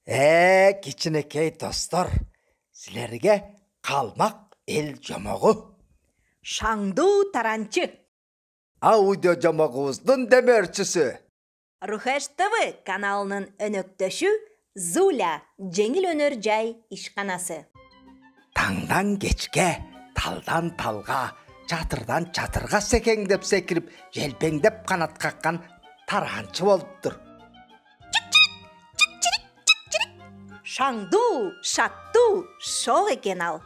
Кичинекей достор, силерге қалмақ ел жомоғу. Шаңду таранчы. Аудио жомоғуыздың демерчісі. Рухеш ТВ каналының өнөктөшү Зуля жеңіл өнөр жай ишканасы. Таңдан кечке, талдан талға, чатырдан чатырға секеңдеп секіріп, желпеңдеп қанат қаққан таранчы болыптыр. Шаңду, шатту, шоқ екен ал.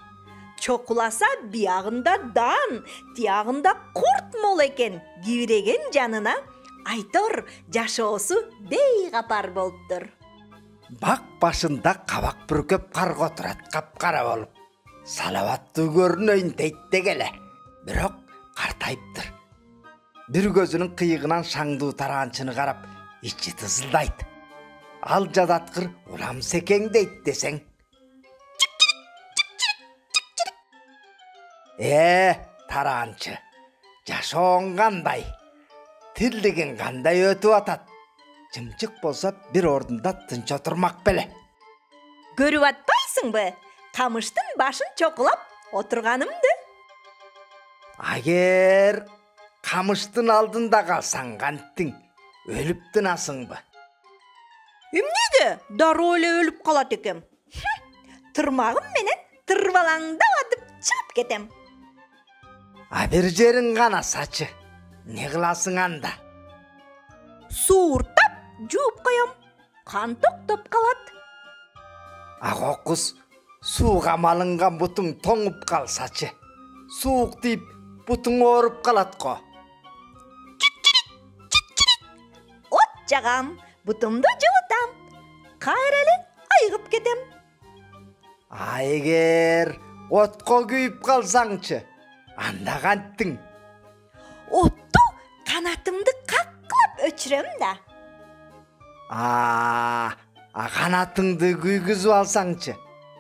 Чоқуласа биягында дан, тияғында құрт мол екен. Кибиреген жанына айтор жашоосу бейғапар болыптыр. Бақ башында қабақ бүркеп қарға тұрат қап-қара болып. Салаватты көрінөйін дейті келе, бірақ қартайыптыр. Bir көзінің қиығынан шаңду таранчыны қарап, ичи тызылдайды. Ал жадатқыр улам секең дейт десең. Таранчы, жашоң қандай, тилдігін қандай өтіп атат. Жымчық болса бір ордында тынч отырмақ беле. Көріп атпайсың бі, қамыштың башын чоқылап отырғанымды. Агер қамыштың алдында қалсаң қанттың, өліптің асың бі. Үмнеде дароле өліп қалат екем. Тұрмағым менен тұрбалаңда атып чап кетем. Бір жерін ғана сачы, не қыласың анда? Суыртап, жуып қоям, қан тоқтап қалат. Ақоқыз суға малынған бұтың тоңып қалсачы, суық дейіп бұтың орып қалат қо. От жағам, бұтымды жылытам, қайрелі айғып кетем. Егер отқа күйіп қалсаңчы, анда қанттың? Отты қанатымды қаққылап өчірем да. Қанатыңды күйгізіп алсаңчы,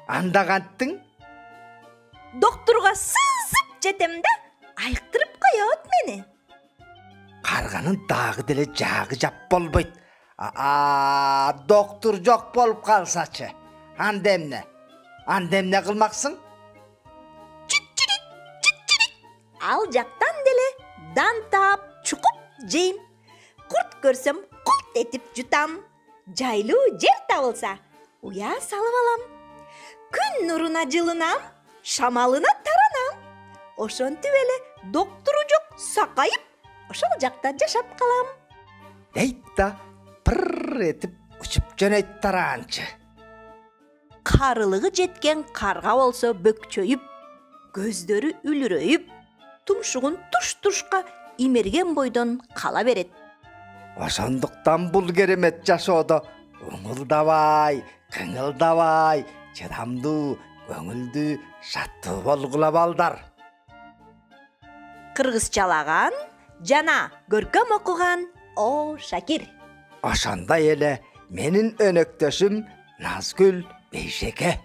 анда қанттың? Докторға сызып жетем да, айықтырып қояд мені. Қарғаның дағы деле жағы жап болбойд. Доктор жоқ болып қалсачы, андемне қылмақсың? Ал жақтан деле дан таап чукуп жейм. Құрт көрсем құлт етіп жұтам. Жайлы жер табылса, уя салып алам. Күн нұрына жылынам, шамалына таранам. Ошонтип эле доктору жоқ сақайып, ошол жақта жашап қалам. Дейта пырр етіп ұшып жөнөйт таранчы. Қарылығы жеткен қарға болса бөкчөйіп, көздері үлірөйіп, тұмшығын туш-тушқа имерген бойдан қала берет. Ошондуктан бұл керемет жашоодо оңулдабай, кыңылдабай, чыдамдуу, көңүлдүү, шаттуу болгула балдар. Кыргызчалаган жана көркөм окуган О Шакир. Ошондой эле менин өнөктөшүм Назгүл Бейшеке.